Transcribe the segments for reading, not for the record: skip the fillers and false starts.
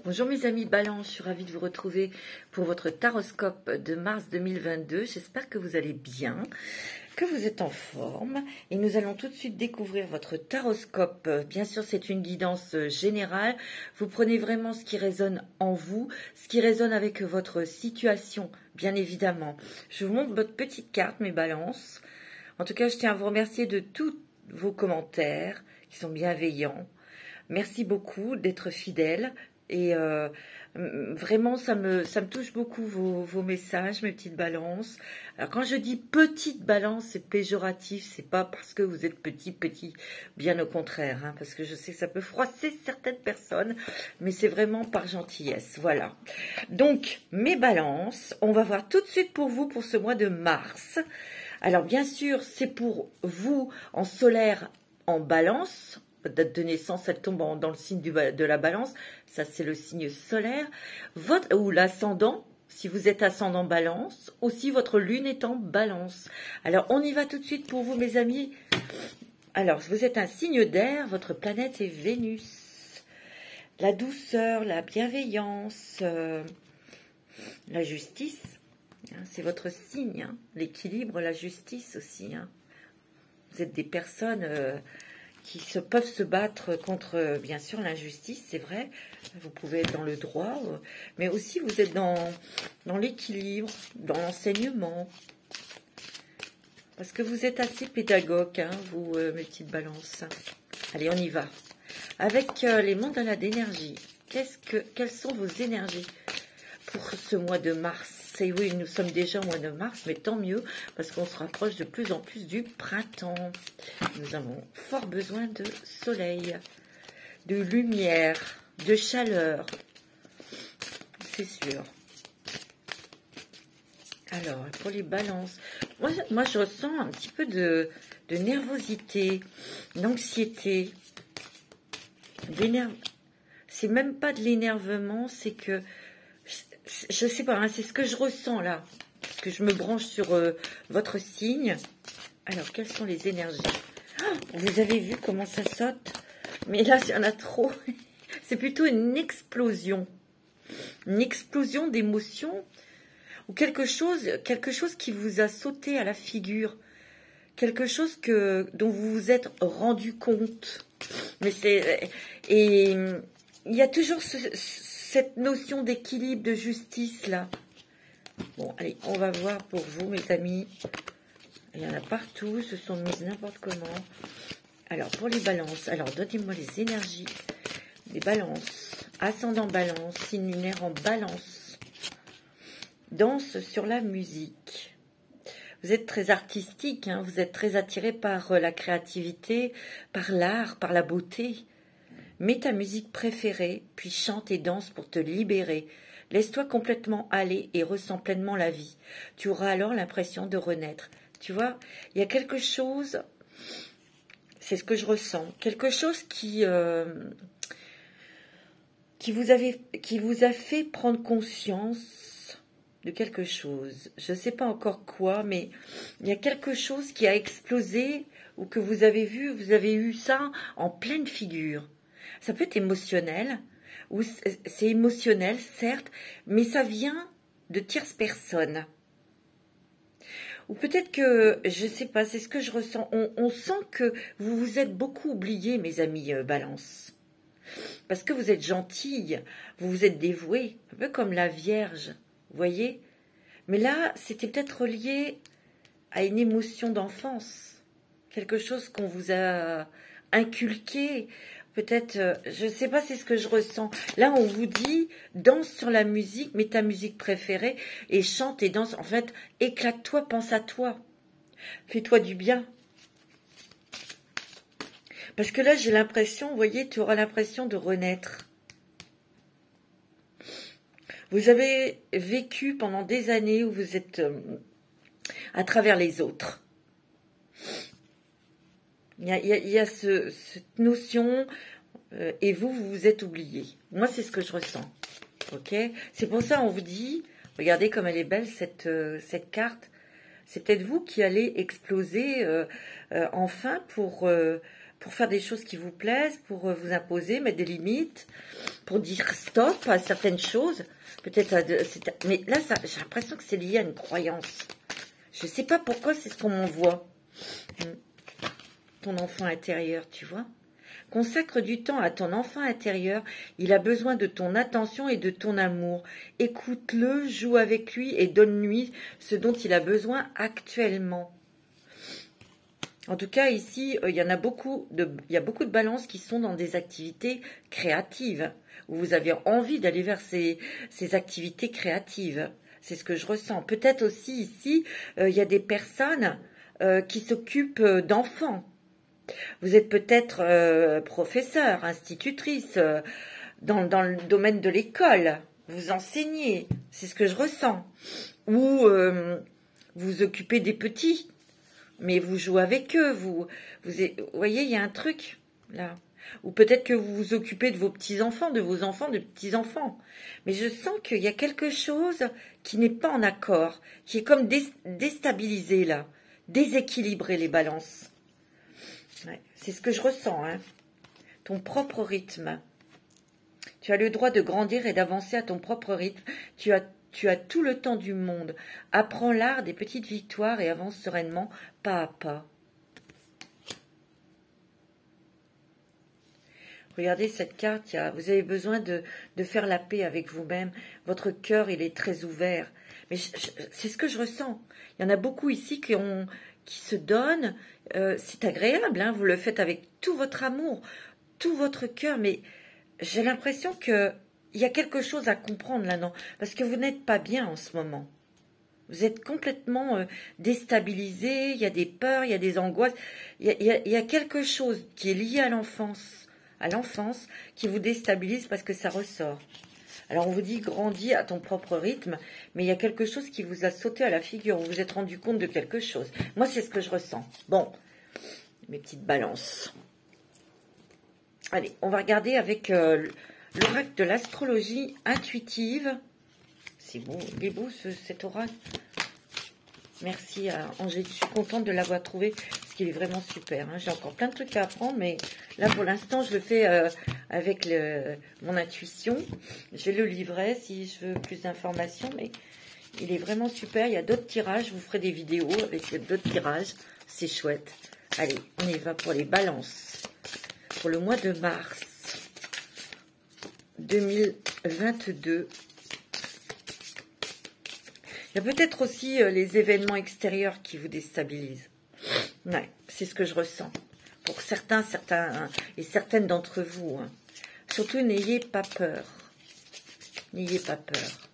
Bonjour mes amis Balance, je suis ravie de vous retrouver pour votre taroscope de mars 2022. J'espère que vous allez bien, que vous êtes en forme. Et nous allons tout de suite découvrir votre taroscope. Bien sûr, c'est une guidance générale. Vous prenez vraiment ce qui résonne en vous, ce qui résonne avec votre situation, bien évidemment. Je vous montre votre petite carte, mes balances. En tout cas, je tiens à vous remercier de tous vos commentaires qui sont bienveillants. Merci beaucoup d'être fidèles. Et vraiment, ça me touche beaucoup vos messages, mes petites balances. Alors, quand je dis petite balance, c'est péjoratif. C'est pas parce que vous êtes petit, bien au contraire. Hein, parce que je sais que ça peut froisser certaines personnes. Mais c'est vraiment par gentillesse. Voilà. Donc, mes balances, on va voir tout de suite pour vous pour ce mois de mars. Alors, bien sûr, c'est pour vous en solaire en balance. Date de naissance, elle tombe dans le signe de la balance. Ça, c'est le signe solaire. Ou l'ascendant, si vous êtes ascendant balance. Aussi, votre lune est en balance. Alors, on y va tout de suite pour vous, mes amis. Alors, vous êtes un signe d'air. Votre planète est Vénus. La douceur, la bienveillance, la justice. Hein, c'est votre signe. Hein. L'équilibre, la justice aussi. Hein. Vous êtes des personnes... qui peuvent se battre contre, bien sûr, l'injustice, c'est vrai. Vous pouvez être dans le droit, mais aussi vous êtes dans l'équilibre, dans l'enseignement. Parce que vous êtes assez pédagogue, hein, vous, mes petites balances. Allez, on y va. Avec les mandales d'énergie, quelles sont vos énergies pour ce mois de mars? Et oui, nous sommes déjà au mois de mars, mais tant mieux, parce qu'on se rapproche de plus en plus du printemps. Nous avons fort besoin de soleil, de lumière, de chaleur, c'est sûr. Alors, pour les balances, moi je ressens un petit peu de nervosité, d'anxiété, c'est même pas de l'énervement, c'est que... Je sais pas, hein, c'est ce que je ressens là, parce que je me branche sur votre signe. Alors, quelles sont les énergies? Vous avez vu comment ça saute? Mais là, il y en a trop. C'est plutôt une explosion d'émotions, ou quelque chose qui vous a sauté à la figure, quelque chose dont vous vous êtes rendu compte. Mais et il y a toujours cette notion d'équilibre, de justice, là. Bon, allez, on va voir pour vous, mes amis. Il y en a partout, se sont mises n'importe comment. Alors, pour les balances, alors, donnez-moi les énergies des balances. Ascendant balance, signe lunaire en balance. Danse sur la musique. Vous êtes très artistique, hein, vous êtes très attiré par la créativité, par l'art, par la beauté. Mets ta musique préférée, puis chante et danse pour te libérer. Laisse-toi complètement aller et ressens pleinement la vie. Tu auras alors l'impression de renaître. Tu vois, il y a quelque chose, c'est ce que je ressens, quelque chose qui vous a fait prendre conscience de quelque chose. Je ne sais pas encore quoi, mais il y a quelque chose qui a explosé ou que vous avez vu, vous avez eu ça en pleine figure. Ça peut être émotionnel, ou c'est émotionnel, certes, mais ça vient de tierces personnes. Ou peut-être que, je ne sais pas, c'est ce que je ressens. On sent que vous vous êtes beaucoup oubliés, mes amis Balance. Parce que vous êtes gentille, vous vous êtes dévoués, un peu comme la Vierge, vous voyez. Mais là, c'était peut-être relié à une émotion d'enfance, quelque chose qu'on vous a inculqué. Peut-être, je ne sais pas, c'est ce que je ressens. Là, on vous dit, danse sur la musique, mets ta musique préférée et chante et danse. En fait, éclate-toi, pense à toi. Fais-toi du bien. Parce que là, j'ai l'impression, vous voyez, tu auras l'impression de renaître. Vous avez vécu pendant des années où vous êtes à travers les autres. Il y a cette notion, et vous vous êtes oublié. Moi, c'est ce que je ressens. Ok? C'est pour ça on vous dit, regardez comme elle est belle, cette carte. C'est peut-être vous qui allez exploser enfin pour pour faire des choses qui vous plaisent, pour vous imposer, mettre des limites, pour dire stop à certaines choses. Peut-être, mais là, j'ai l'impression que c'est lié à une croyance. Je ne sais pas pourquoi, c'est ce qu'on m'envoie. Ton enfant intérieur, tu vois. Consacre du temps à ton enfant intérieur. Il a besoin de ton attention et de ton amour. Écoute-le, joue avec lui et donne-lui ce dont il a besoin actuellement. En tout cas, ici, il y a beaucoup de balances qui sont dans des activités créatives, où vous avez envie d'aller vers ces activités créatives. C'est ce que je ressens. Peut-être aussi ici, il y a des personnes qui s'occupent d'enfants. Vous êtes peut-être professeur, institutrice, dans le domaine de l'école. Vous enseignez, c'est ce que je ressens. Ou vous occupez des petits, mais vous jouez avec eux. Vous voyez, il y a un truc là. Ou peut-être que vous vous occupez de vos petits-enfants, de vos enfants, de petits-enfants. Mais je sens qu'il y a quelque chose qui n'est pas en accord, qui est comme déstabilisé là, déséquilibré les balances. Ouais, c'est ce que je ressens, hein. Ton propre rythme. Tu as le droit de grandir et d'avancer à ton propre rythme. Tu as tout le temps du monde. Apprends l'art des petites victoires et avance sereinement, pas à pas. Regardez cette carte, vous avez besoin de faire la paix avec vous-même. Votre cœur, il est très ouvert. Mais c'est ce que je ressens. Il y en a beaucoup ici qui se donnent. C'est agréable, hein, vous le faites avec tout votre amour, tout votre cœur. Mais j'ai l'impression qu'il y a quelque chose à comprendre là-dedans. Parce que vous n'êtes pas bien en ce moment. Vous êtes complètement déstabilisé. Il y a des peurs, il y a des angoisses. Il y a quelque chose qui est lié à l'enfance. Qui vous déstabilise parce que ça ressort. Alors on vous dit grandis à ton propre rythme, mais il y a quelque chose qui vous a sauté à la figure, vous vous êtes rendu compte de quelque chose. Moi c'est ce que je ressens. Bon, mes petites balances. Allez, on va regarder avec l'oracle de l'astrologie intuitive. C'est beau, il est beau cet oracle. Merci à Angélique, je suis contente de l'avoir trouvé, parce qu'il est vraiment super. Hein. J'ai encore plein de trucs à apprendre, mais là pour l'instant je le fais avec mon intuition. Je le livrerai si je veux plus d'informations, mais il est vraiment super. Il y a d'autres tirages, je vous ferai des vidéos avec d'autres tirages, c'est chouette. Allez, on y va pour les balances. Pour le mois de mars 2022. Il y a peut-être aussi les événements extérieurs qui vous déstabilisent. Ouais, c'est ce que je ressens. Pour certains et certaines d'entre vous. Hein. Surtout, n'ayez pas peur. N'ayez pas peur.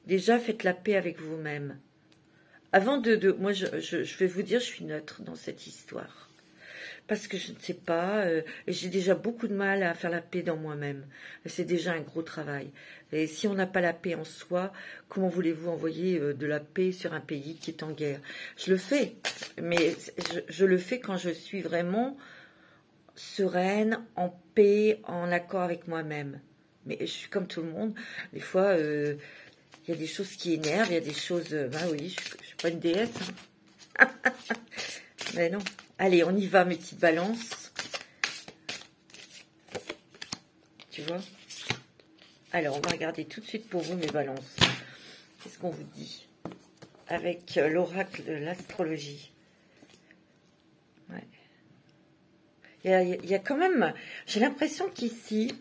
Déjà, faites la paix avec vous-même. Avant moi, je vais vous dire, je suis neutre dans cette histoire. Parce que je ne sais pas, j'ai déjà beaucoup de mal à faire la paix dans moi-même. C'est déjà un gros travail. Et si on n'a pas la paix en soi, comment voulez-vous envoyer de la paix sur un pays qui est en guerre? Je le fais, mais je le fais quand je suis vraiment sereine, en paix, en accord avec moi-même. Mais je suis comme tout le monde. Des fois, il y a des choses qui énervent, il y a des choses... ben oui, je ne suis pas une déesse. Hein. Mais non. Allez, on y va, mes petites balances. Tu vois? Alors, on va regarder tout de suite pour vous, mes balances. Qu'est-ce qu'on vous dit? Avec l'oracle de l'astrologie. Ouais. Il y a quand même... J'ai l'impression qu'ici...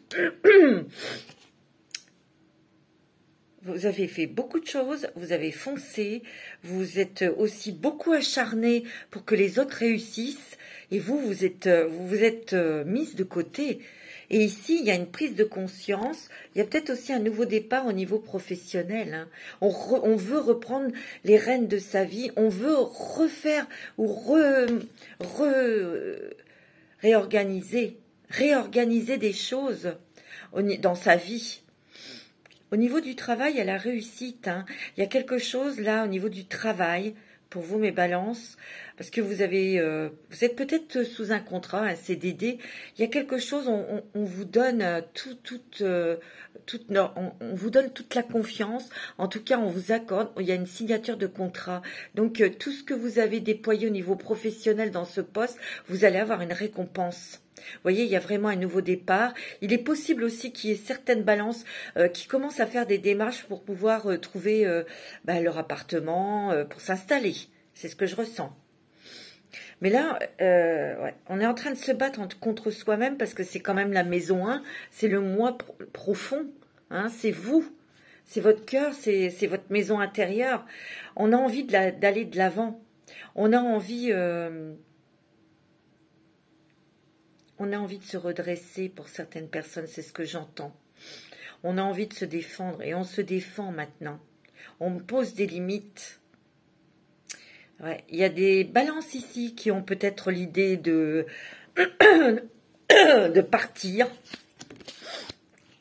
Vous avez fait beaucoup de choses, vous avez foncé, vous êtes aussi beaucoup acharné pour que les autres réussissent, et vous êtes mise de côté. Et ici, il y a une prise de conscience, il y a peut-être aussi un nouveau départ au niveau professionnel. Hein. On veut reprendre les rênes de sa vie, on veut refaire ou réorganiser des choses dans sa vie. Au niveau du travail, il y a la réussite. Hein. Il y a quelque chose là au niveau du travail pour vous, mes balances, parce que vous êtes peut-être sous un contrat, un CDD. Il y a quelque chose, on vous donne on vous donne toute la confiance. En tout cas, on vous accorde. Il y a une signature de contrat. Donc, tout ce que vous avez déployé au niveau professionnel dans ce poste, vous allez avoir une récompense. Vous voyez, il y a vraiment un nouveau départ. Il est possible aussi qu'il y ait certaines balances qui commencent à faire des démarches pour pouvoir trouver leur appartement, pour s'installer. C'est ce que je ressens. Mais là, ouais, on est en train de se battre contre soi-même parce que c'est quand même la maison 1, c'est le moi profond, hein, c'est vous, c'est votre cœur, c'est votre maison intérieure. On a envie d'aller de l'avant. On a envie... On a envie de se redresser pour certaines personnes, c'est ce que j'entends. On a envie de se défendre et on se défend maintenant. On pose des limites. Ouais, il y a des balances ici qui ont peut-être l'idée de partir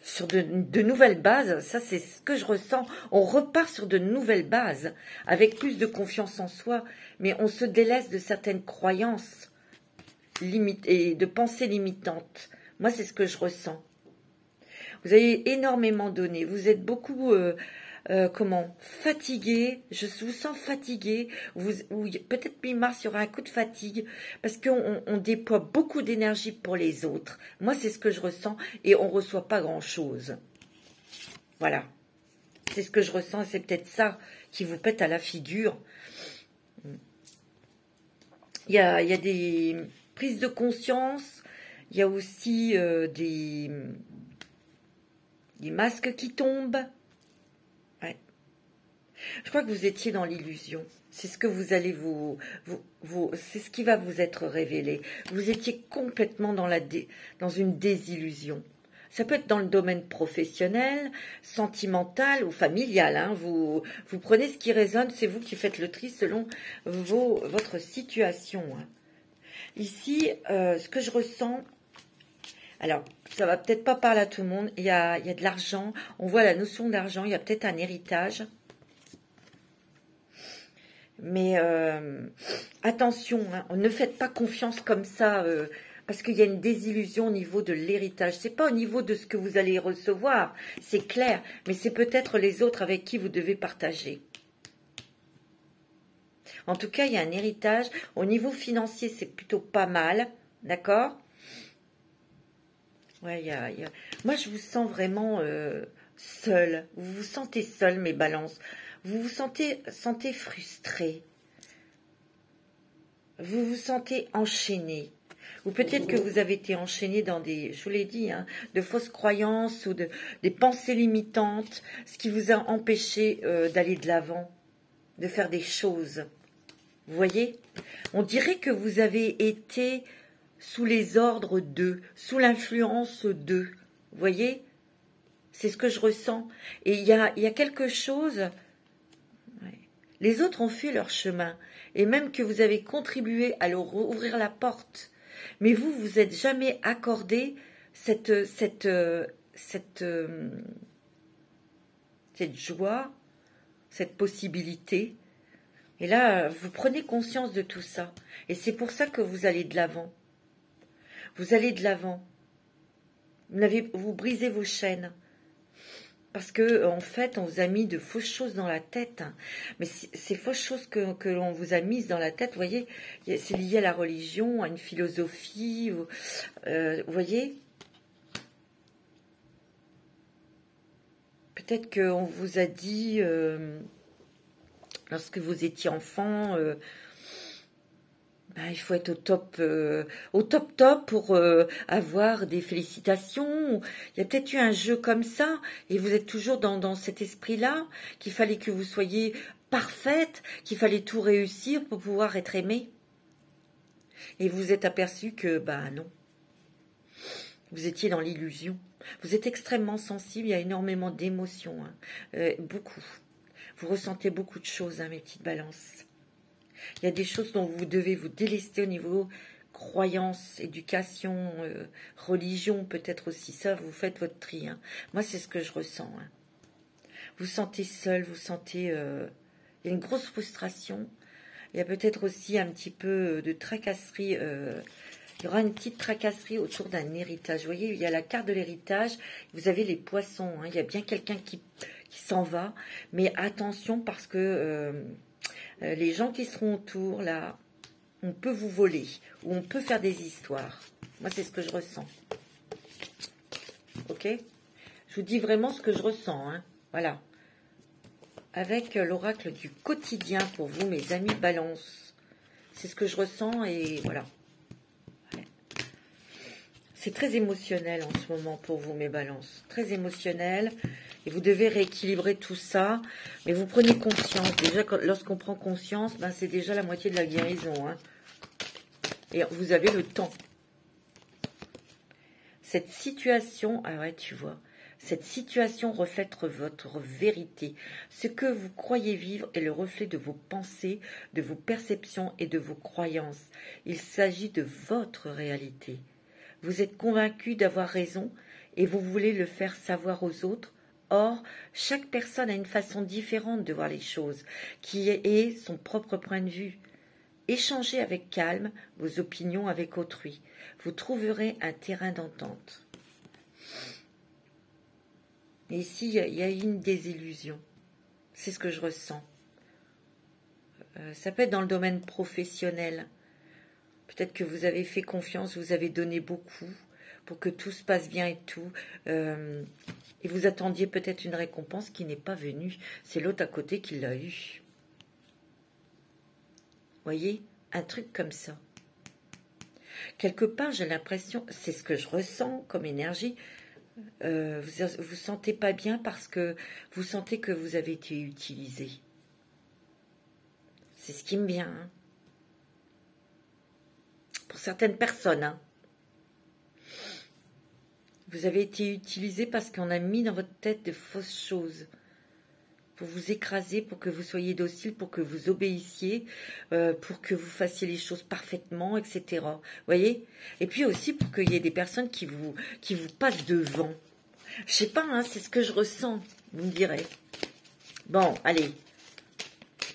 sur de nouvelles bases. Ça, c'est ce que je ressens. On repart sur de nouvelles bases avec plus de confiance en soi, mais on se délaisse de certaines croyances et de pensées limitantes. Moi, c'est ce que je ressens. Vous avez énormément donné. Vous êtes beaucoup, fatigué. Je vous sens fatigué. Peut-être mi-mars, il y aura un coup de fatigue parce qu'on déploie beaucoup d'énergie pour les autres. Moi, c'est ce que je ressens et on ne reçoit pas grand-chose. Voilà. C'est ce que je ressens et c'est peut-être ça qui vous pète à la figure. Il y a des... prise de conscience, il y a aussi des masques qui tombent. Ouais. Je crois que vous étiez dans l'illusion. C'est ce que vous allez c'est ce qui va vous être révélé. Vous étiez complètement dans une désillusion. Ça peut être dans le domaine professionnel, sentimental ou familial. Hein. Vous prenez ce qui résonne, c'est vous qui faites le tri selon votre situation. Hein. Ici, ce que je ressens, alors, ça va peut-être pas parler à tout le monde, il y a de l'argent, on voit la notion d'argent, il y a peut-être un héritage. Mais attention, hein, ne faites pas confiance comme ça, parce qu'il y a une désillusion au niveau de l'héritage. C'est pas au niveau de ce que vous allez recevoir, c'est clair, mais c'est peut-être les autres avec qui vous devez partager. En tout cas, il y a un héritage. Au niveau financier, c'est plutôt pas mal. D'accord? Ouais, moi, je vous sens vraiment seul. Vous vous sentez seul, mes balances. Vous vous sentez frustré. Vous vous sentez enchaîné. Ou peut-être que vous avez été enchaîné dans des, je vous l'ai dit, hein, de fausses croyances ou des pensées limitantes, ce qui vous a empêché d'aller de l'avant, de faire des choses. Vous voyez? On dirait que vous avez été sous les ordres d'eux, sous l'influence d'eux. Vous voyez? C'est ce que je ressens. Et il y a quelque chose... Ouais. Les autres ont fait leur chemin. Et même que vous avez contribué à leur ouvrir la porte. Mais vous, vous n'êtes jamais accordé cette joie, cette possibilité. Et là, vous prenez conscience de tout ça. Et c'est pour ça que vous allez de l'avant. Vous allez de l'avant. Vous brisez vos chaînes. Parce que, en fait, on vous a mis de fausses choses dans la tête. Mais ces fausses choses que l'on vous a mises dans la tête, vous voyez, c'est lié à la religion, à une philosophie. Vous voyez? Peut-être qu'on vous a dit... lorsque vous étiez enfant, il faut être au top pour avoir des félicitations. Il y a peut-être eu un jeu comme ça, et vous êtes toujours dans cet esprit-là, qu'il fallait que vous soyez parfaite, qu'il fallait tout réussir pour pouvoir être aimée. Et vous êtes aperçu que, non. Vous étiez dans l'illusion. Vous êtes extrêmement sensible, il y a énormément d'émotions, hein, beaucoup. Vous ressentez beaucoup de choses, hein, mes petites balances. Il y a des choses dont vous devez vous délester au niveau croyance, éducation, religion, peut-être aussi. Ça, vous faites votre tri. Hein. Moi, c'est ce que je ressens. Hein. Vous sentez seul, vous sentez... il y a une grosse frustration. Il y a peut-être aussi un petit peu de tracasserie. Il y aura une petite tracasserie autour d'un héritage. Vous voyez, il y a la carte de l'héritage. Vous avez les poissons. Hein. Il y a bien quelqu'un qui s'en va. Mais attention parce que les gens qui seront autour, là, on peut vous voler. Ou on peut faire des histoires. Moi, c'est ce que je ressens. Ok? Je vous dis vraiment ce que je ressens. Hein. Voilà. Avec l'oracle du quotidien pour vous, mes amis Balance. C'est ce que je ressens et voilà. Ouais. C'est très émotionnel en ce moment pour vous, mes Balances. Très émotionnel. Et vous devez rééquilibrer tout ça. Mais vous prenez conscience. Déjà, lorsqu'on prend conscience, ben, c'est déjà la moitié de la guérison. Hein. Et vous avez le temps. Cette situation, ah ouais, tu vois. Cette situation reflète votre vérité. Ce que vous croyez vivre est le reflet de vos pensées, de vos perceptions et de vos croyances. Il s'agit de votre réalité. Vous êtes convaincu d'avoir raison et vous voulez le faire savoir aux autres. Or, chaque personne a une façon différente de voir les choses, qui est son propre point de vue. Échangez avec calme vos opinions avec autrui. Vous trouverez un terrain d'entente. Et ici, il y a une désillusion. C'est ce que je ressens. Ça peut être dans le domaine professionnel. Peut-être que vous avez fait confiance, vous avez donné beaucoup pour que tout se passe bien et tout. Et vous attendiez peut-être une récompense qui n'est pas venue. C'est l'autre à côté qui l'a eu. Voyez, un truc comme ça. Quelque part, j'ai l'impression, c'est ce que je ressens comme énergie, vous vous sentez pas bien parce que vous sentez que vous avez été utilisé. C'est ce qui me vient. Hein. Pour certaines personnes. Hein. Vous avez été utilisé parce qu'on a mis dans votre tête de fausses choses. Pour vous écraser, pour que vous soyez docile, pour que vous obéissiez, pour que vous fassiez les choses parfaitement, etc. Vous voyez? Et puis aussi pour qu'il y ait des personnes qui vous passent devant. Je sais pas, hein, c'est ce que je ressens, vous me direz. Bon, allez.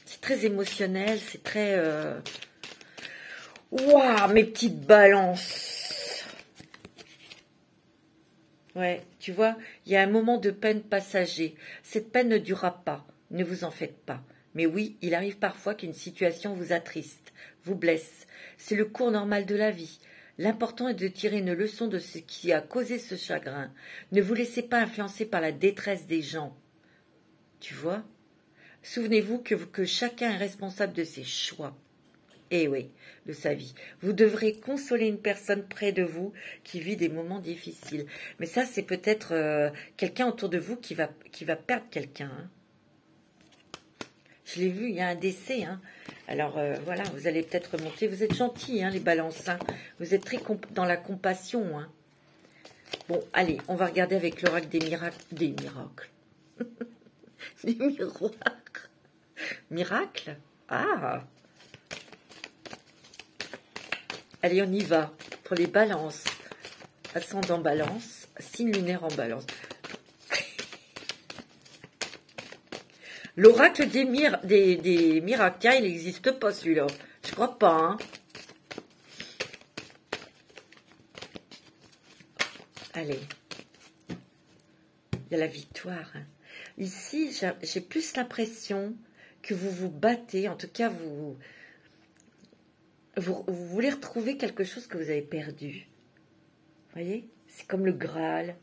C'est très émotionnel, c'est très... Waouh, mes petites balances. Ouais, tu vois, il y a un moment de peine passager. Cette peine ne durera pas, ne vous en faites pas. Mais oui, il arrive parfois qu'une situation vous attriste, vous blesse. C'est le cours normal de la vie. L'important est de tirer une leçon de ce qui a causé ce chagrin. Ne vous laissez pas influencer par la détresse des gens. Tu vois? Souvenez-vous que chacun est responsable de ses choix. Eh oui, de sa vie. Vous devrez consoler une personne près de vous qui vit des moments difficiles. Mais ça, c'est peut-être quelqu'un autour de vous qui va perdre quelqu'un. Hein. Je l'ai vu, il y a un décès. Hein. Alors voilà, vous allez peut-être remonter. Vous êtes gentils, hein, les balances. Hein. Vous êtes très dans la compassion. Hein. Bon, allez, on va regarder avec l'oracle des miracles. Des miracles. Des miroirs. Miracles? Ah! Allez, on y va. Pour les balances. Ascendant balance. Signe lunaire en balance. L'oracle des miracles. Tiens, il n'existe pas celui-là. Je crois pas. Hein. Allez. Il y a la victoire. Hein. Ici, j'ai plus l'impression que vous vous battez. En tout cas, vous voulez retrouver quelque chose que vous avez perdu. Vous voyez? C'est comme le Graal.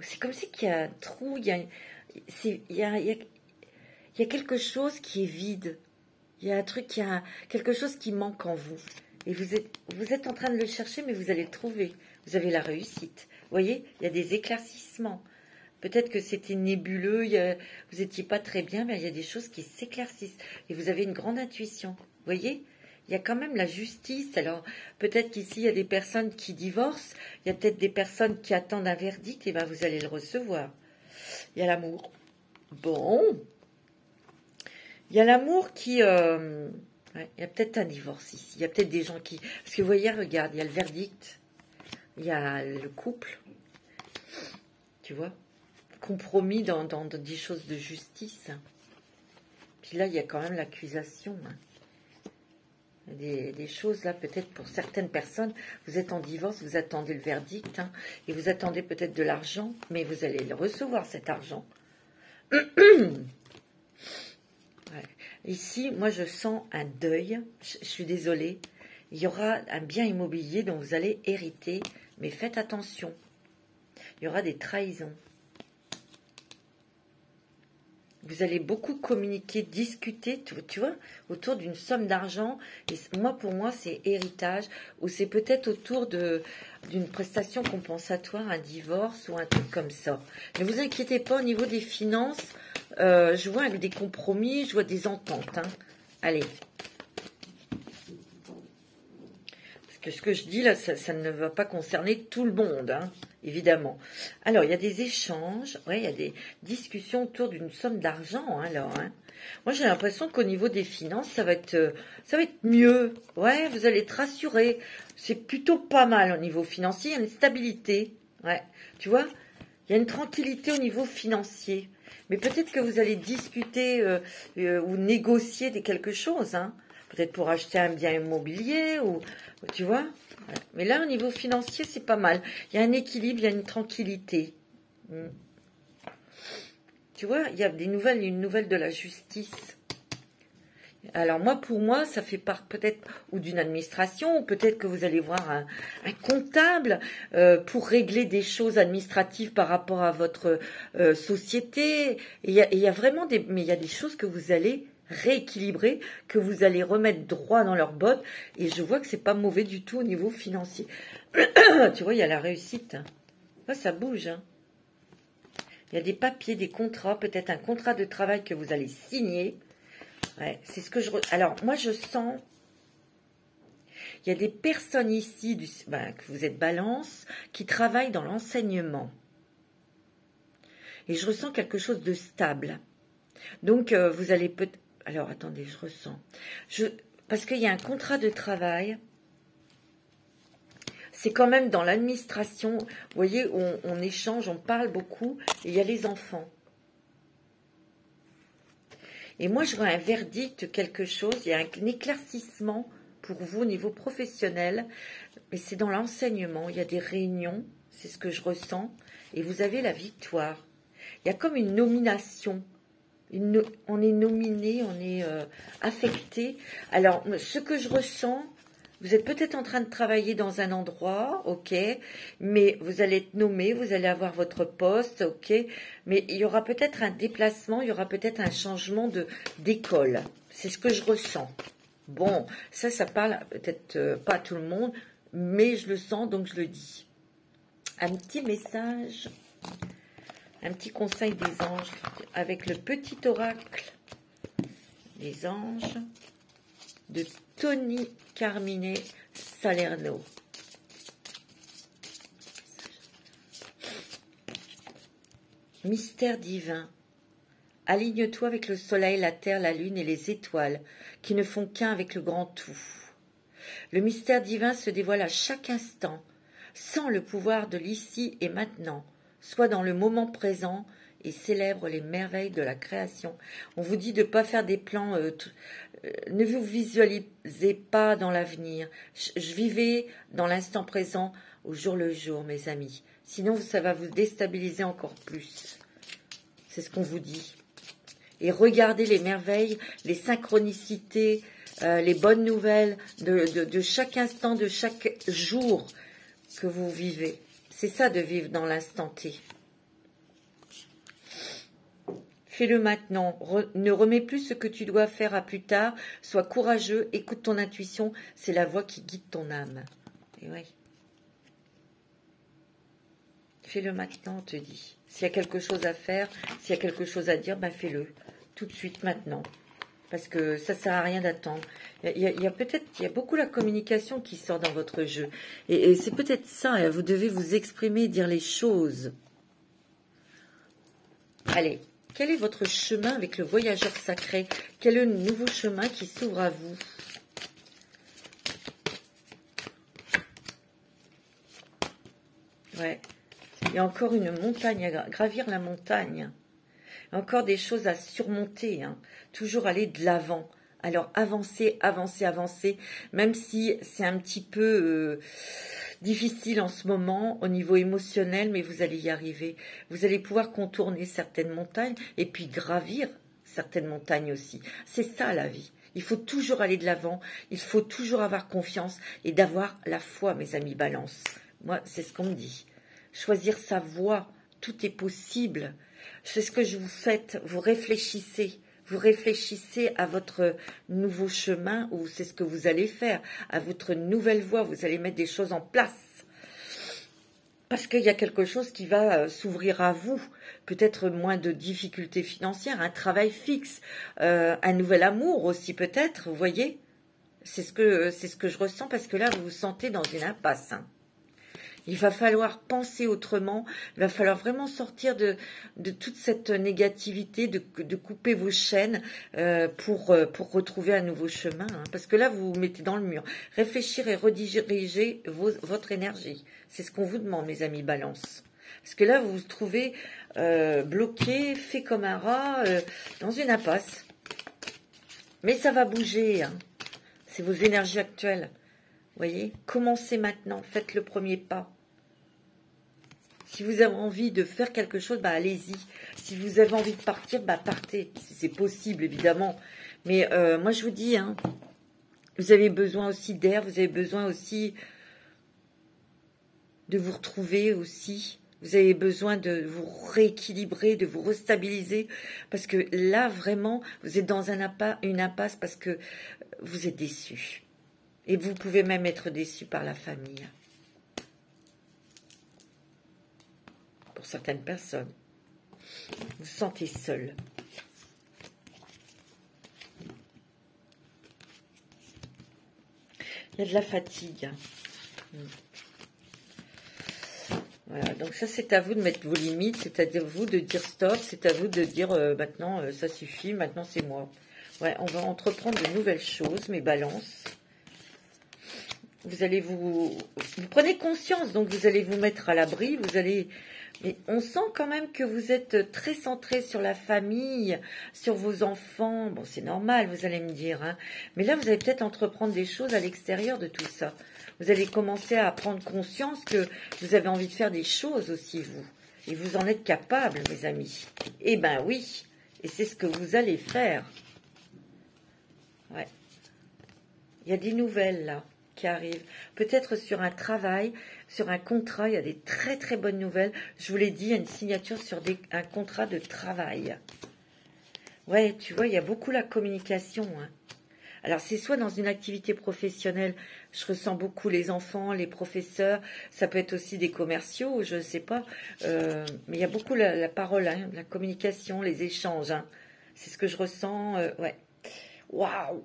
C'est comme si qu'il y a un trou. Il y a quelque chose qui est vide. Il y a un truc, il y a quelque chose qui manque en vous. Et vous êtes en train de le chercher, mais vous allez le trouver. Vous avez la réussite. Vous voyez? Il y a des éclaircissements. Peut-être que c'était nébuleux, vous n'étiez pas très bien, mais il y a des choses qui s'éclaircissent. Et vous avez une grande intuition. Vous voyez? Il y a quand même la justice. Alors, peut-être qu'ici, il y a des personnes qui divorcent. Il y a peut-être des personnes qui attendent un verdict. Et bien, vous allez le recevoir. Il y a l'amour. Bon. Il y a l'amour qui... ouais, il y a peut-être un divorce ici. Il y a peut-être des gens qui... Parce que vous voyez, regarde, il y a le verdict. Il y a le couple. Tu vois? Compromis dans des choses de justice. Puis là, il y a quand même l'accusation. Hein. Des choses là, peut-être pour certaines personnes, vous êtes en divorce, vous attendez le verdict, hein, et vous attendez peut-être de l'argent, mais vous allez le recevoir cet argent. Ouais. Ici, moi je sens un deuil, je suis désolée, il y aura un bien immobilier dont vous allez hériter, mais faites attention, il y aura des trahisons. Vous allez beaucoup communiquer, discuter, tu vois, autour d'une somme d'argent. Et moi, pour moi, c'est héritage, ou c'est peut-être autour d'une prestation compensatoire, un divorce ou un truc comme ça. Ne vous inquiétez pas, au niveau des finances, je vois avec des compromis, je vois des ententes. Hein. Allez. Parce que ce que je dis là, ça ne va pas concerner tout le monde, hein, évidemment. Alors, il y a des échanges, ouais, il y a des discussions autour d'une somme d'argent, alors. Hein. Moi, j'ai l'impression qu'au niveau des finances, ça va être mieux. Ouais, vous allez être rassurés. C'est plutôt pas mal au niveau financier, il y a une stabilité. Ouais, tu vois, il y a une tranquillité au niveau financier. Mais peut-être que vous allez discuter ou négocier quelque chose, hein. Peut-être pour acheter un bien immobilier, ou tu vois. Mais là, au niveau financier, c'est pas mal. Il y a un équilibre, il y a une tranquillité. Tu vois, il y a des nouvelles, une nouvelle de la justice. Alors moi, pour moi, ça fait part peut-être ou d'une administration, ou peut-être que vous allez voir un comptable pour régler des choses administratives par rapport à votre société. Et il y a vraiment mais il y a des choses que vous allez rééquilibrer, que vous allez remettre droit dans leurs bottes. Et je vois que c'est pas mauvais du tout au niveau financier. Tu vois, il y a la réussite. Ouais, ça bouge. Hein. Il y a des papiers, des contrats, peut-être un contrat de travail que vous allez signer. Ouais, c'est ce que je... Alors, moi, je sens... Il y a des personnes ici, que vous êtes balance, qui travaillent dans l'enseignement. Et je ressens quelque chose de stable. Donc, vous allez peut-être... Alors, attendez, je ressens. Parce qu'il y a un contrat de travail. C'est quand même dans l'administration. Vous voyez, on échange, on parle beaucoup. Et il y a les enfants. Et moi, je vois un verdict, quelque chose. Il y a un éclaircissement pour vous au niveau professionnel. Mais c'est dans l'enseignement. Il y a des réunions. C'est ce que je ressens. Et vous avez la victoire. Il y a comme une nomination. On est nominé, on est affecté. Alors, ce que je ressens, vous êtes peut-être en train de travailler dans un endroit, ok, mais vous allez être nommé, vous allez avoir votre poste, ok, mais il y aura peut-être un déplacement, il y aura peut-être un changement d'école. C'est ce que je ressens. Bon, ça parle peut-être pas à tout le monde, mais je le sens, donc je le dis. Un petit message... Un petit conseil des anges avec le petit oracle des anges de Tony Carmine Salerno. Mystère divin. Aligne-toi avec le soleil, la terre, la lune et les étoiles qui ne font qu'un avec le grand tout. Le mystère divin se dévoile à chaque instant, sans le pouvoir de l'ici et maintenant. Soit dans le moment présent et célèbre les merveilles de la création. On vous dit de ne pas faire des plans, ne vous visualisez pas dans l'avenir. Je vivais dans l'instant présent, au jour le jour, mes amis. Sinon, ça va vous déstabiliser encore plus. C'est ce qu'on vous dit. Et regardez les merveilles, les synchronicités, les bonnes nouvelles de chaque instant, de chaque jour que vous vivez. C'est ça de vivre dans l'instant T. Fais-le maintenant. Ne remets plus ce que tu dois faire à plus tard. Sois courageux. Écoute ton intuition. C'est la voix qui guide ton âme. Et ouais. Fais-le maintenant, on te dit. S'il y a quelque chose à faire, s'il y a quelque chose à dire, ben fais-le. Tout de suite, maintenant. Parce que ça ne sert à rien d'attendre. Il y a beaucoup la communication qui sort dans votre jeu. Et c'est peut-être ça, vous devez vous exprimer, dire les choses. Allez, quel est votre chemin avec le voyageur sacré? Quel est le nouveau chemin qui s'ouvre à vous? Ouais, il y a encore une montagne à gravir, la montagne. Encore des choses à surmonter, hein. Toujours aller de l'avant. Alors avancez, avancez, avancez, même si c'est un petit peu difficile en ce moment au niveau émotionnel, mais vous allez y arriver. Vous allez pouvoir contourner certaines montagnes et puis gravir certaines montagnes aussi. C'est ça la vie. Il faut toujours aller de l'avant, il faut toujours avoir confiance et d'avoir la foi, mes amis Balance. Moi, c'est ce qu'on me dit. Choisir sa voie, tout est possible. C'est ce que je vous faites, vous réfléchissez. Vous réfléchissez à votre nouveau chemin ou c'est ce que vous allez faire, à votre nouvelle voie, vous allez mettre des choses en place. Parce qu'il y a quelque chose qui va s'ouvrir à vous, peut-être moins de difficultés financières, un travail fixe, un nouvel amour aussi peut-être, vous voyez. C'est ce que je ressens parce que là, vous vous sentez dans une impasse. Hein. Il va falloir penser autrement, il va falloir vraiment sortir de toute cette négativité, de couper vos chaînes pour retrouver un nouveau chemin. Hein, parce que là, vous vous mettez dans le mur. Réfléchir et rediriger votre énergie. C'est ce qu'on vous demande, mes amis Balance. Parce que là, vous vous trouvez bloqué, fait comme un rat, dans une impasse. Mais ça va bouger. Hein. C'est vos énergies actuelles. Vous voyez, commencez maintenant, faites le premier pas. Si vous avez envie de faire quelque chose, bah allez-y. Si vous avez envie de partir, bah partez. Si c'est possible, évidemment. Mais moi, je vous dis, hein, vous avez besoin aussi d'air, vous avez besoin aussi de vous retrouver aussi. Vous avez besoin de vous rééquilibrer, de vous restabiliser. Parce que là, vraiment, vous êtes dans une impasse parce que vous êtes déçus. Et vous pouvez même être déçu par la famille. Pour certaines personnes. Vous vous sentez seul. Il y a de la fatigue. Voilà, donc ça c'est à vous de mettre vos limites, c'est à vous de dire stop, c'est à vous de dire maintenant ça suffit, maintenant c'est moi. Ouais, on va entreprendre de nouvelles choses, mes balances. Vous allez vous prenez conscience, donc vous allez vous mettre à l'abri, vous allez... Mais on sent quand même que vous êtes très centré sur la famille, sur vos enfants. Bon, c'est normal, vous allez me dire. Hein. Mais là, vous allez peut-être entreprendre des choses à l'extérieur de tout ça. Vous allez commencer à prendre conscience que vous avez envie de faire des choses aussi, vous. Et vous en êtes capable, mes amis. Eh ben oui, et c'est ce que vous allez faire. Ouais. Il y a des nouvelles, là, qui arrivent. Peut-être sur un travail, sur un contrat, il y a des très très bonnes nouvelles. Je vous l'ai dit, il y a une signature sur un contrat de travail. Ouais, tu vois, il y a beaucoup la communication. Hein. Alors, c'est soit dans une activité professionnelle, je ressens beaucoup les enfants, les professeurs, ça peut être aussi des commerciaux, je ne sais pas. Mais il y a beaucoup la parole, hein, la communication, les échanges. Hein. C'est ce que je ressens, ouais. Waouh!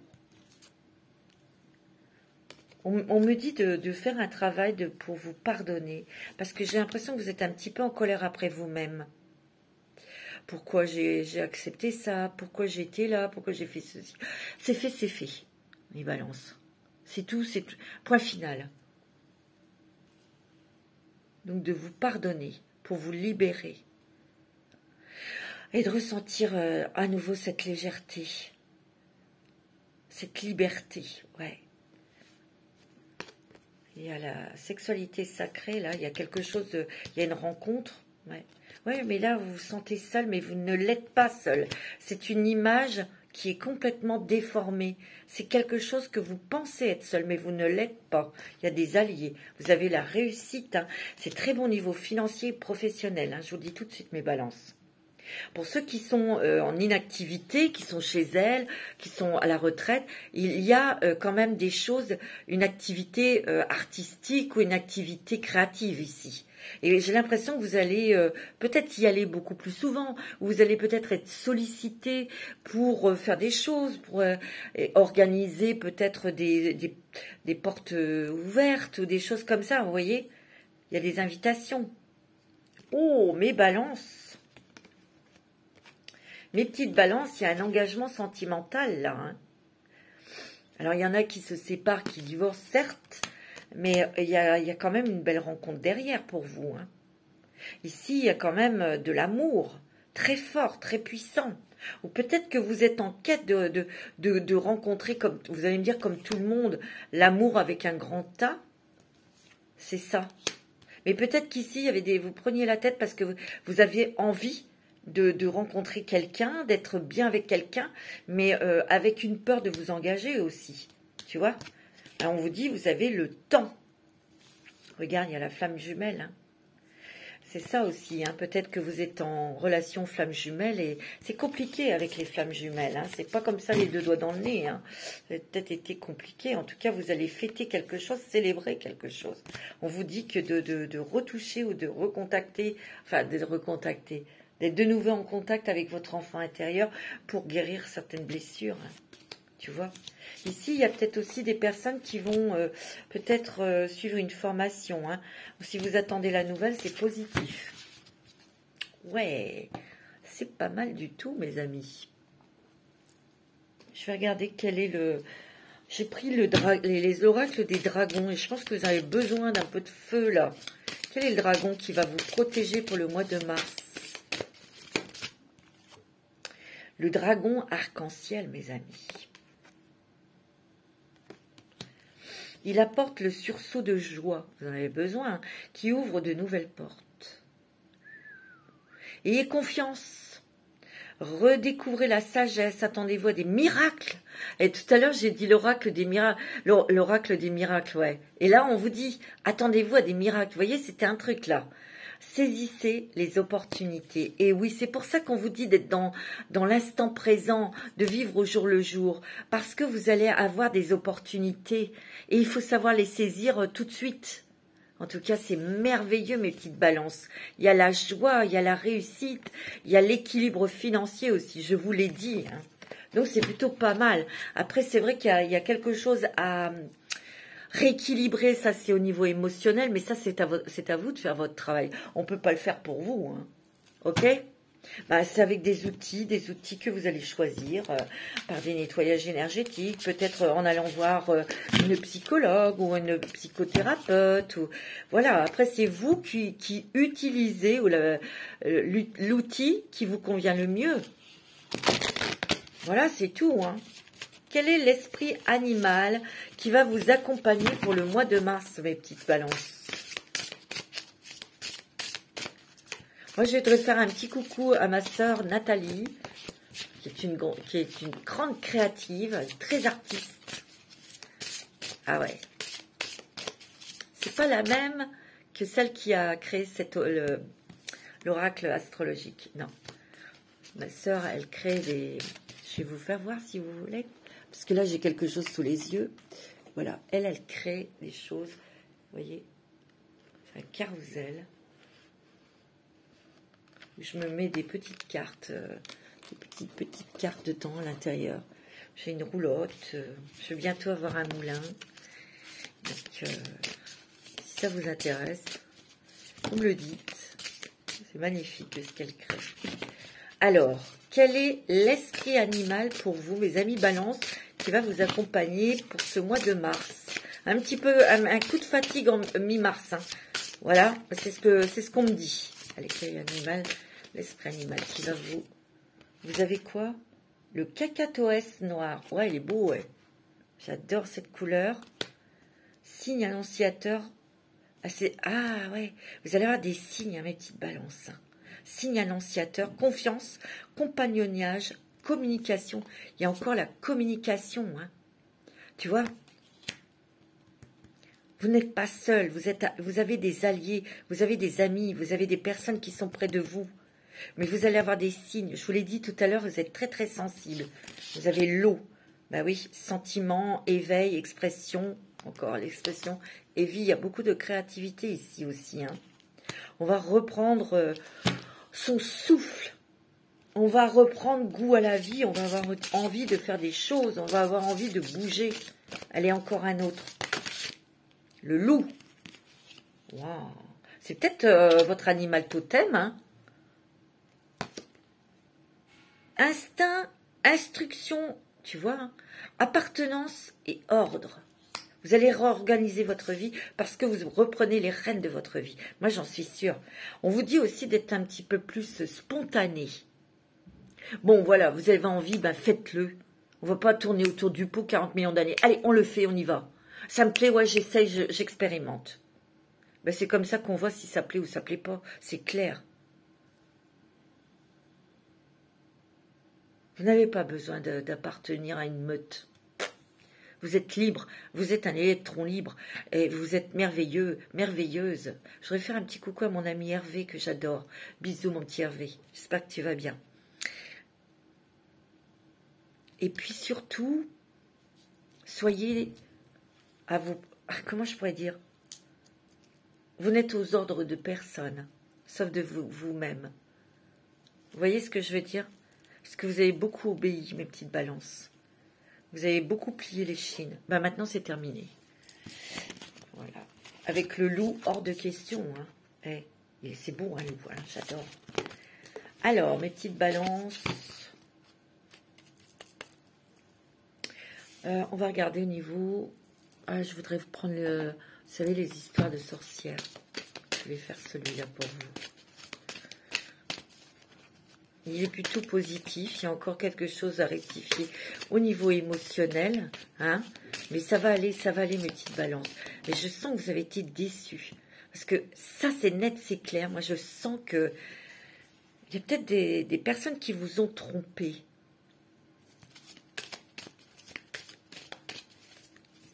On me dit de faire un travail pour vous pardonner, parce que j'ai l'impression que vous êtes un petit peu en colère après vous-même. Pourquoi j'ai accepté ça? Pourquoi j'ai été là? Pourquoi j'ai fait ceci? C'est fait, les balances. C'est tout, c'est tout. Point final. Donc de vous pardonner, pour vous libérer. Et de ressentir à nouveau cette légèreté. Cette liberté, ouais. Il y a la sexualité sacrée, là, il y a quelque chose, il y a une rencontre, ouais. Ouais, mais là, vous vous sentez seul, mais vous ne l'êtes pas seul. C'est une image qui est complètement déformée. C'est quelque chose que vous pensez être seul, mais vous ne l'êtes pas. Il y a des alliés. Vous avez la réussite. Hein. C'est très bon niveau financier et professionnel. Hein. Je vous le dis tout de suite, mes balances. Pour ceux qui sont en inactivité, qui sont chez elles, qui sont à la retraite, il y a quand même des choses, une activité artistique ou une activité créative ici. Et j'ai l'impression que vous allez peut-être y aller beaucoup plus souvent, ou vous allez peut-être être sollicité pour faire des choses, pour organiser peut-être des portes ouvertes ou des choses comme ça, vous voyez. Il y a des invitations. Oh, mes balances! Mes petites balances, il y a un engagement sentimental là. Hein. Alors, il y en a qui se séparent, qui divorcent, certes, mais il y a quand même une belle rencontre derrière pour vous. Hein. Ici, il y a quand même de l'amour, très fort, très puissant. Ou peut-être que vous êtes en quête de rencontrer, comme vous allez me dire, comme tout le monde, l'amour avec un grand A. C'est ça. Mais peut-être qu'ici, il y avait vous preniez la tête parce que vous aviez envie de rencontrer quelqu'un, d'être bien avec quelqu'un, mais avec une peur de vous engager aussi. Tu vois? Alors on vous dit, vous avez le temps. Regarde, il y a la flamme jumelle. Hein. C'est ça aussi. Hein. Peut-être que vous êtes en relation flamme jumelle et c'est compliqué avec les flammes jumelles. Hein. C'est pas comme ça les deux doigts dans le nez. Hein. Ça a peut-être été compliqué. En tout cas, vous allez fêter quelque chose, célébrer quelque chose. On vous dit que de retoucher ou de recontacter, enfin de recontacter, d'être de nouveau en contact avec votre enfant intérieur pour guérir certaines blessures. Hein. Tu vois? Ici, il y a peut-être aussi des personnes qui vont peut-être suivre une formation. Hein. Ou si vous attendez la nouvelle, c'est positif. Ouais, c'est pas mal du tout, mes amis. Je vais regarder quel est le... J'ai pris les oracles des dragons et je pense que vous avez besoin d'un peu de feu, là. Quel est le dragon qui va vous protéger pour le mois de mars? Le dragon arc-en-ciel, mes amis. Il apporte le sursaut de joie, vous en avez besoin, qui ouvre de nouvelles portes. Ayez confiance, redécouvrez la sagesse, attendez-vous à des miracles. Et tout à l'heure, j'ai dit l'oracle des miracles, ouais. Et là, on vous dit, attendez-vous à des miracles. Vous voyez, c'était un truc là. Saisissez les opportunités. Et oui, c'est pour ça qu'on vous dit d'être dans l'instant présent, de vivre au jour le jour, parce que vous allez avoir des opportunités et il faut savoir les saisir tout de suite. En tout cas, c'est merveilleux, mes petites balances. Il y a la joie, il y a la réussite, il y a l'équilibre financier aussi, je vous l'ai dit. Hein. Donc, c'est plutôt pas mal. Après, c'est vrai qu'il y a quelque chose à... rééquilibrer, ça c'est au niveau émotionnel, mais ça c'est à vous de faire votre travail. On ne peut pas le faire pour vous, hein. Ok? Bah, c'est avec des outils que vous allez choisir par des nettoyages énergétiques, peut-être en allant voir une psychologue ou une psychothérapeute. Ou... Voilà, après c'est vous qui utilisez l'outil qui vous convient le mieux. Voilà, c'est tout, hein. Quel est l'esprit animal qui va vous accompagner pour le mois de mars, mes petites balances? Moi, je voudrais faire un petit coucou à ma sœur Nathalie, qui est une grande créative, très artiste. Ah ouais. C'est pas la même que celle qui a créé l'oracle astrologique. Non. Ma sœur, elle crée des... Je vais vous faire voir si vous voulez. Parce que là, j'ai quelque chose sous les yeux. Voilà, elle crée des choses. Vous voyez, c'est un carrousel. Je me mets des petites cartes, des petites cartes dedans à l'intérieur. J'ai une roulotte. Je vais bientôt avoir un moulin. Donc, si ça vous intéresse, vous me le dites. C'est magnifique ce qu'elle crée. Alors, quel est l'esprit animal pour vous, mes amis balance, qui va vous accompagner pour ce mois de mars? Un petit peu, un coup de fatigue en mi-mars. Hein. Voilà, c'est ce qu'on me dit. Allez, quel animal, l'esprit animal qui va vous... Vous avez quoi? Le cacatoès noir. Ouais, il est beau, ouais. J'adore cette couleur. Signe annonciateur. Ah, ouais. Vous allez avoir des signes, hein, mes petites balances. Signe annonciateur, confiance, compagnonnage, communication. Il y a encore la communication. Hein. Tu vois, vous n'êtes pas seul, vous avez des alliés, vous avez des amis, vous avez des personnes qui sont près de vous. Mais vous allez avoir des signes. Je vous l'ai dit tout à l'heure, vous êtes très très sensible. Vous avez l'eau. Ben oui, sentiment, éveil, expression. Encore l'expression et vie. Il y a beaucoup de créativité ici aussi. Hein. On va reprendre... son souffle, on va reprendre goût à la vie, on va avoir envie de faire des choses, on va avoir envie de bouger. Allez, encore un autre. Le loup. Wow. C'est peut-être votre animal totem. Hein. Instinct, instruction, tu vois, hein. Appartenance et ordre. Vous allez réorganiser votre vie parce que vous reprenez les rênes de votre vie. Moi, j'en suis sûre. On vous dit aussi d'être un petit peu plus spontané. Bon, voilà, vous avez envie, ben faites-le. On va pas tourner autour du pot 40 millions d'années. Allez, on le fait, on y va. Ça me plaît, ouais, j'essaye, j'expérimente. Ben, c'est comme ça qu'on voit si ça plaît ou ça plaît pas. C'est clair. Vous n'avez pas besoin d'appartenir à une meute. Vous êtes libre, vous êtes un électron libre, et vous êtes merveilleux, merveilleuse. Je voudrais faire un petit coucou à mon ami Hervé, que j'adore. Bisous, mon petit Hervé. J'espère que tu vas bien. Et puis surtout, soyez à vous... Comment je pourrais dire? Vous n'êtes aux ordres de personne, sauf de vous-même. Vous voyez ce que je veux dire? Parce que vous avez beaucoup obéi, mes petites balances. Vous avez beaucoup plié les chines. Ben maintenant, c'est terminé. Voilà. Avec le loup, hors de question. Hein. C'est beau, un loup. Voilà, j'adore. Alors, mes petites balances. On va regarder au niveau... Ah, je voudrais vous prendre le... Vous savez, les histoires de sorcières. Je vais faire celui-là pour vous. Il est plutôt positif. Il y a encore quelque chose à rectifier au niveau émotionnel. Hein, mais ça va aller, mes petites balances. Mais je sens que vous avez été déçus. Parce que ça, c'est net, c'est clair. Moi, je sens que il y a peut-être des personnes qui vous ont trompé.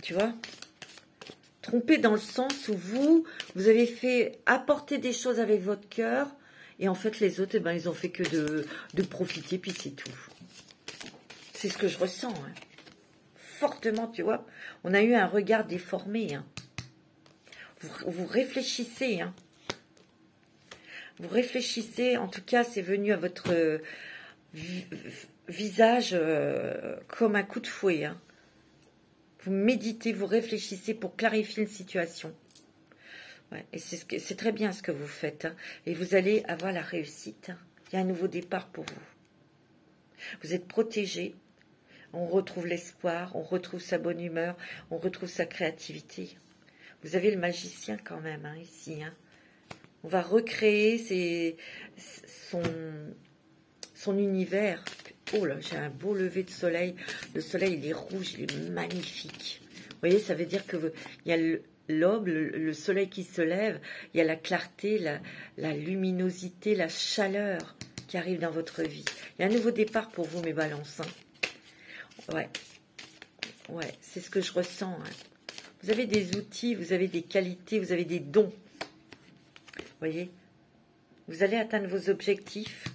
Tu vois? Trompé dans le sens où vous avez fait apporter des choses avec votre cœur. Et en fait, les autres, eh ben, ils ont fait que de profiter, puis c'est tout. C'est ce que je ressens. Hein. Fortement, tu vois. On a eu un regard déformé. Hein. Vous réfléchissez. Hein. Vous réfléchissez. En tout cas, c'est venu à votre visage comme un coup de fouet. Hein. Vous méditez, vous réfléchissez pour clarifier une situation. Ouais, et c'est très bien ce que vous faites. Hein. Et vous allez avoir la réussite. Hein. Il y a un nouveau départ pour vous. Vous êtes protégé. On retrouve l'espoir, on retrouve sa bonne humeur, on retrouve sa créativité. Vous avez le magicien quand même, hein, ici. Hein. On va recréer son univers. Oh là, j'ai un beau lever de soleil. Le soleil, il est rouge, il est magnifique. Vous voyez, ça veut dire que il y a l'aube, le soleil qui se lève, il y a la clarté, la luminosité, la chaleur qui arrive dans votre vie. Il y a un nouveau départ pour vous, mes balances. Hein. Ouais, c'est ce que je ressens. Hein. Vous avez des outils, vous avez des qualités, vous avez des dons. Vous voyez? Vous allez atteindre vos objectifs,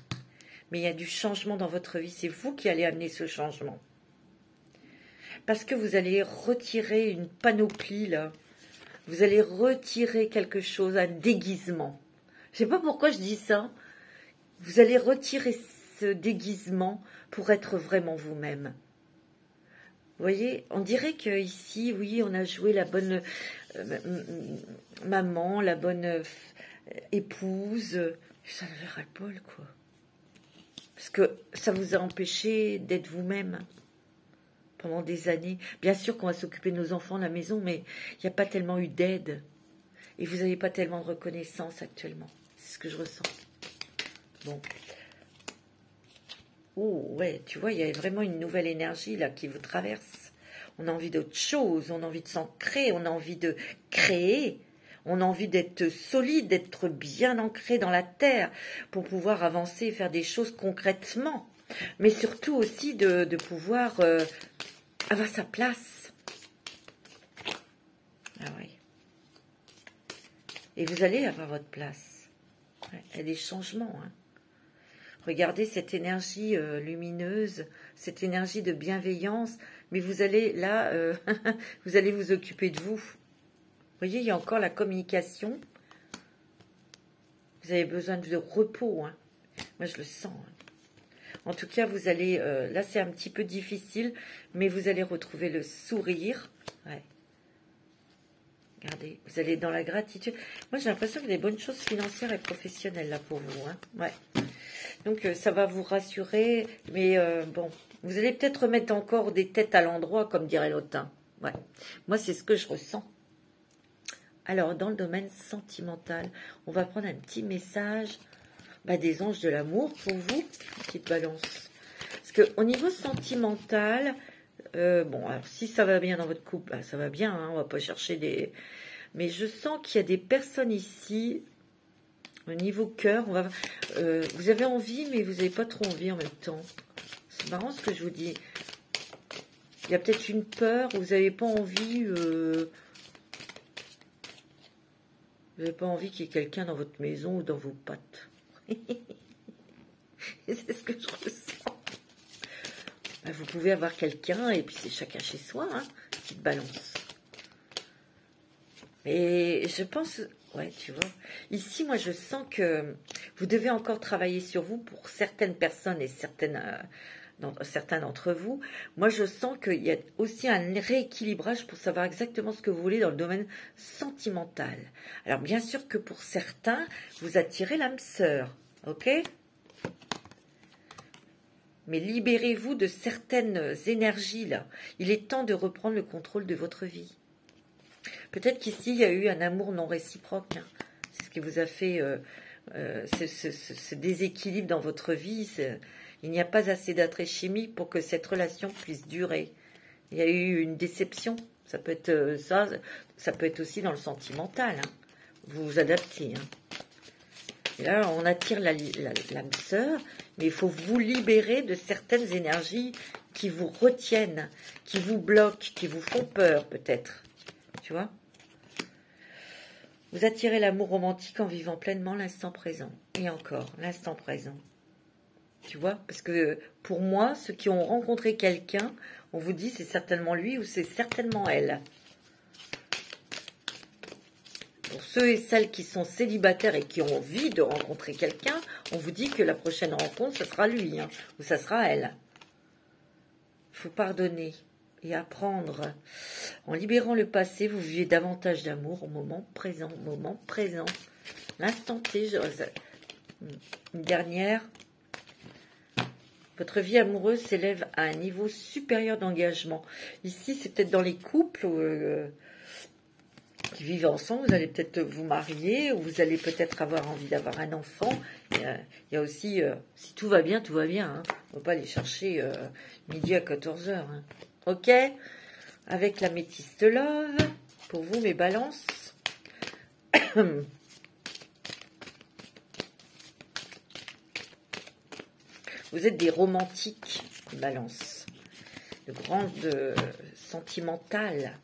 mais il y a du changement dans votre vie. C'est vous qui allez amener ce changement. Parce que vous allez retirer une panoplie, là. Vous allez retirer quelque chose, un déguisement. Je ne sais pas pourquoi je dis ça. Vous allez retirer ce déguisement pour être vraiment vous-même. Vous voyez, on dirait qu'ici, oui, on a joué la bonne maman, la bonne épouse. Ça n'avait ras le bol, quoi. Parce que ça vous a empêché d'être vous-même pendant des années. Bien sûr qu'on va s'occuper de nos enfants à la maison, mais il n'y a pas tellement eu d'aide. Et vous n'avez pas tellement de reconnaissance actuellement. C'est ce que je ressens. Bon. Oh, ouais, tu vois, il y a vraiment une nouvelle énergie là qui vous traverse. On a envie d'autre chose, on a envie de s'ancrer, on a envie de créer. On a envie d'être solide, d'être bien ancré dans la terre pour pouvoir avancer et faire des choses concrètement. Mais surtout aussi de pouvoir avoir sa place. Ah oui. Et vous allez avoir votre place. Ouais, il y a des changements. Hein. Regardez cette énergie lumineuse, cette énergie de bienveillance. Mais vous allez là, vous allez vous occuper de vous. Vous voyez, il y a encore la communication. Vous avez besoin de repos. Hein. Moi, je le sens. Hein. En tout cas, vous allez... là, c'est un petit peu difficile, mais vous allez retrouver le sourire. Ouais. Regardez, vous allez dans la gratitude. Moi, j'ai l'impression qu'il y a des bonnes choses financières et professionnelles là pour vous. Hein. Ouais. Donc, ça va vous rassurer. Mais bon, vous allez peut-être remettre encore des têtes à l'endroit, comme dirait l'autre. Hein. Ouais. Moi, c'est ce que je ressens. Alors, dans le domaine sentimental, on va prendre un petit message bah, des anges de l'amour pour vous, petite balance. Parce qu'au niveau sentimental, bon, alors si ça va bien dans votre couple, bah, ça va bien, hein, on va pas chercher des... Mais je sens qu'il y a des personnes ici, au niveau cœur, vous avez envie, mais vous n'avez pas trop envie en même temps. C'est marrant ce que je vous dis. Il y a peut-être une peur, vous n'avez pas envie... vous n'avez pas envie qu'il y ait quelqu'un dans votre maison ou dans vos pattes. C'est ce que je ressens. Ben, vous pouvez avoir quelqu'un et puis c'est chacun chez soi, hein, petite balance. Mais je pense, ouais, tu vois, ici, moi, je sens que vous devez encore travailler sur vous pour certaines personnes et certains d'entre vous. Moi, je sens qu'il y a aussi un rééquilibrage pour savoir exactement ce que vous voulez dans le domaine sentimental. Alors, bien sûr que pour certains, vous attirez l'âme sœur, ok ? Mais libérez-vous de certaines énergies, là. Il est temps de reprendre le contrôle de votre vie. Peut-être qu'ici, il y a eu un amour non réciproque. Hein. C'est ce qui vous a fait ce déséquilibre dans votre vie. Il n'y a pas assez d'attrait chimique pour que cette relation puisse durer. Il y a eu une déception. Ça peut être ça peut être aussi dans le sentimental. Hein. Vous vous adaptez. Hein. Et là, on attire l'âme sœur, mais il faut vous libérer de certaines énergies qui vous retiennent, qui vous bloquent, qui vous font peur peut-être. Tu vois ? Vous attirez l'amour romantique en vivant pleinement l'instant présent. Et encore, l'instant présent. Tu vois ? Parce que pour moi, ceux qui ont rencontré quelqu'un, on vous dit c'est certainement lui ou c'est certainement elle. Pour ceux et celles qui sont célibataires et qui ont envie de rencontrer quelqu'un, on vous dit que la prochaine rencontre, ce sera lui, hein, ou ça sera elle. Il faut pardonner et apprendre. En libérant le passé, vous vivez davantage d'amour au moment présent. L'instant T. Une dernière. Votre vie amoureuse s'élève à un niveau supérieur d'engagement. Ici, c'est peut-être dans les couples qui vivent ensemble, vous allez peut-être vous marier, ou vous allez peut-être avoir envie d'avoir un enfant. Il y a aussi, si tout va bien, tout va bien. Hein. On ne va pas aller chercher midi à 14 h. Hein. Ok ? Avec la métiste love, pour vous, mes balances. Vous êtes des romantiques, balances. De grandes sentimentales.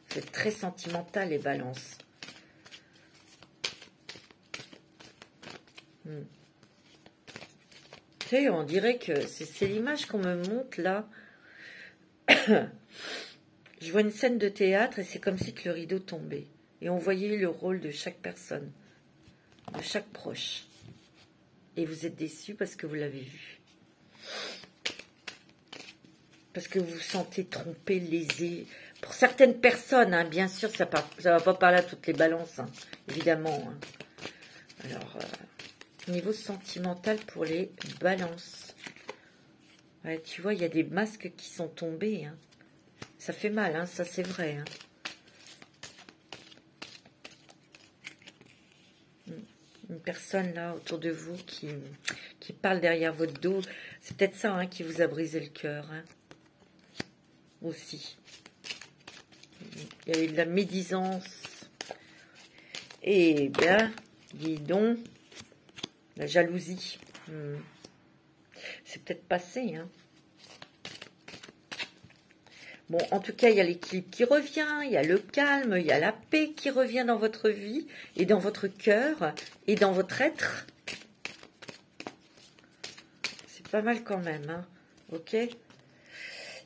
Vous êtes très sentimental, les balances. Tu sais, on dirait que c'est l'image qu'on me montre là. Je vois une scène de théâtre et c'est comme si que le rideau tombait. Et on voyait le rôle de chaque personne, de chaque proche. Et vous êtes déçus parce que vous l'avez vu. Parce que vous vous sentez trompé, lésé. Pour certaines personnes, hein, bien sûr, ça ne va pas parler à toutes les balances, hein, évidemment. Hein. Alors, niveau sentimental pour les balances. Ouais, tu vois, il y a des masques qui sont tombés. Hein. Ça fait mal, hein, ça c'est vrai. Hein. Une personne là autour de vous qui parle derrière votre dos. C'est peut-être ça hein, qui vous a brisé le cœur. Hein. Aussi. Il y a eu de la médisance. Et bien, dis donc, la jalousie. C'est peut-être passé, hein. Bon, en tout cas, il y a l'équilibre qui revient, il y a le calme, il y a la paix qui revient dans votre vie et dans votre cœur et dans votre être. C'est pas mal quand même, hein. Ok ? Il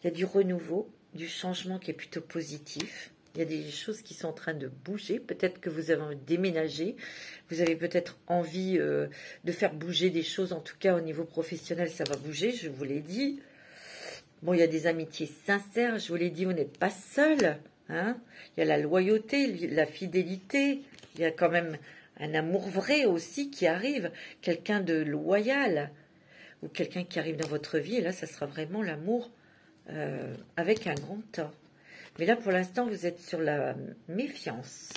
y a du renouveau, du changement qui est plutôt positif. Il y a des choses qui sont en train de bouger. Peut-être que vous avez déménagé. Vous avez peut-être envie de faire bouger des choses. En tout cas, au niveau professionnel, ça va bouger, je vous l'ai dit. Bon, il y a des amitiés sincères. Je vous l'ai dit, vous n'êtes pas seul. Hein. Il y a la loyauté, la fidélité. Il y a quand même un amour vrai aussi qui arrive. Quelqu'un de loyal. Ou quelqu'un qui arrive dans votre vie. Et là, ça sera vraiment l'amour avec un grand tas. Mais là, pour l'instant, vous êtes sur la méfiance.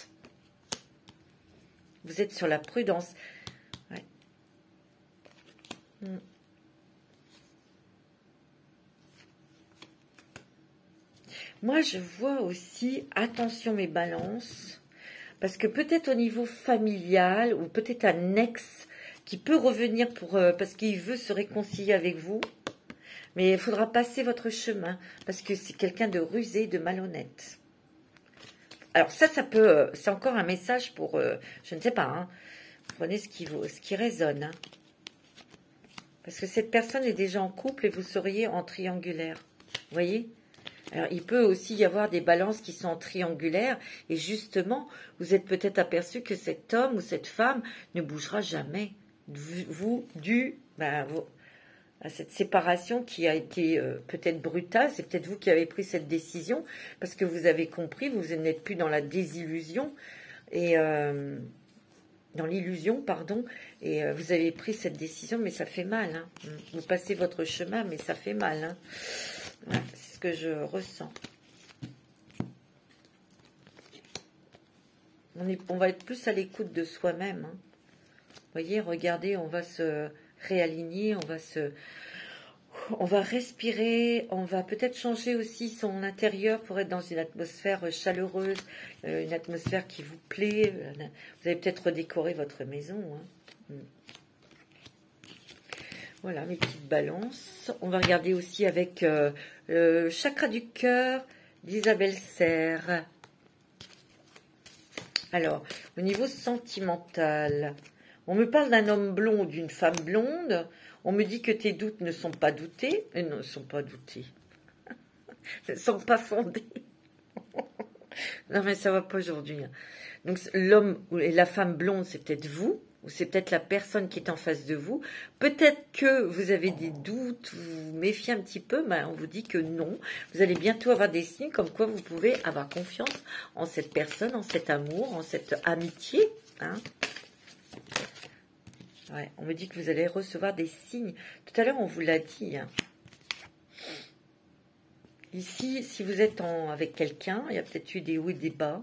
Vous êtes sur la prudence. Ouais. Moi, je vois aussi, attention mes balances, parce que peut-être au niveau familial, ou peut-être un ex qui peut revenir parce qu'il veut se réconcilier avec vous, mais il faudra passer votre chemin, parce que c'est quelqu'un de rusé, de malhonnête. Alors ça peut, c'est encore un message pour, je ne sais pas, hein, prenez ce qui résonne, hein. Parce que cette personne est déjà en couple et vous seriez en triangulaire, vous voyez? Alors, il peut aussi y avoir des balances qui sont triangulaires et justement, vous êtes peut-être aperçu que cet homme ou cette femme ne bougera jamais. À cette séparation qui a été peut-être brutale, c'est peut-être vous qui avez pris cette décision parce que vous avez compris, vous n'êtes plus dans la désillusion et dans l'illusion, pardon, et vous avez pris cette décision, mais ça fait mal, hein. Vous passez votre chemin, mais ça fait mal, hein. Ouais, c'est ce que je ressens. On va être plus à l'écoute de soi-même, hein. Vous voyez, regardez, on va se réaligner, on va respirer, on va peut-être changer aussi son intérieur pour être dans une atmosphère chaleureuse, une atmosphère qui vous plaît. Vous allez peut-être redécorer votre maison, hein. Voilà mes petites balances. On va regarder aussi avec le chakra du cœur d'Isabelle Serre. Alors, au niveau sentimental, on me parle d'un homme blond ou d'une femme blonde. On me dit que tes doutes ne sont pas doutés. Non, ne sont pas doutés. Ne sont pas fondés. Non, mais ça va pas aujourd'hui, hein. Donc, l'homme et la femme blonde, c'est peut-être vous. Ou c'est peut-être la personne qui est en face de vous. Peut-être que vous avez des doutes, vous vous méfiez un petit peu, mais on vous dit que non. Vous allez bientôt avoir des signes comme quoi vous pouvez avoir confiance en cette personne, en cet amour, en cette amitié, hein. Ouais, on me dit que vous allez recevoir des signes. Tout à l'heure, on vous l'a dit, hein. Ici, si vous êtes avec quelqu'un, il y a peut-être eu des hauts et des bas.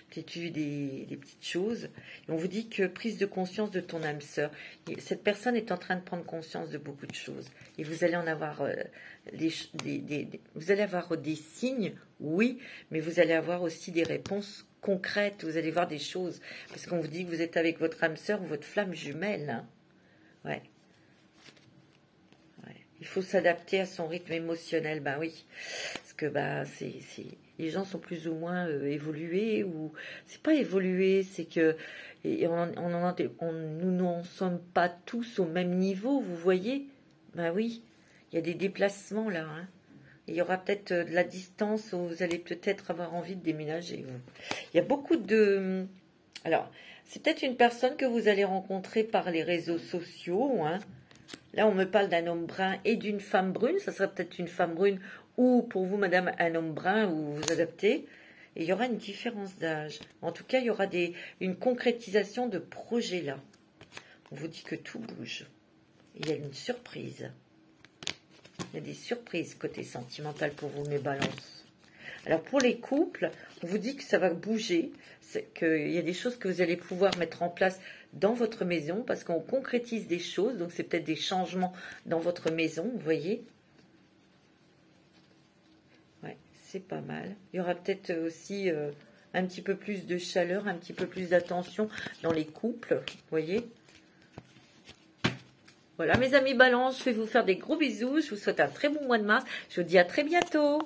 Peut-être eu des petites choses. Et on vous dit que prise de conscience de ton âme sœur. Cette personne est en train de prendre conscience de beaucoup de choses. Et vous allez en avoir vous allez avoir des signes, oui, mais vous allez avoir aussi des réponses concrètes. Vous allez voir des choses. Parce qu'on vous dit que vous êtes avec votre âme sœur ou votre flamme jumelle, hein. Ouais. Il faut s'adapter à son rythme émotionnel, ben oui. Parce que les gens sont plus ou moins évolués, ou c'est pas évolué, c'est que nous n'en sommes pas tous au même niveau, vous voyez. Ben oui, il y a des déplacements là, hein. Il y aura peut-être de la distance où vous allez peut-être avoir envie de déménager. Il y a beaucoup de... Alors, c'est peut-être une personne que vous allez rencontrer par les réseaux sociaux, hein. Là, on me parle d'un homme brun et d'une femme brune. Ça serait peut-être une femme brune ou, pour vous, madame, un homme brun, où vous vous adaptez. Et il y aura une différence d'âge. En tout cas, il y aura une concrétisation de projet là. On vous dit que tout bouge. Il y a une surprise. Il y a des surprises côté sentimental pour vous, mes balances. Alors, pour les couples, on vous dit que ça va bouger. Qu'il y a des choses que vous allez pouvoir mettre en place dans votre maison, parce qu'on concrétise des choses, donc c'est peut-être des changements dans votre maison, vous voyez. Ouais, c'est pas mal. Il y aura peut-être aussi un petit peu plus de chaleur, un petit peu plus d'attention dans les couples, vous voyez. Voilà, mes amis balance, je vais vous faire des gros bisous, je vous souhaite un très bon mois de mars, je vous dis à très bientôt.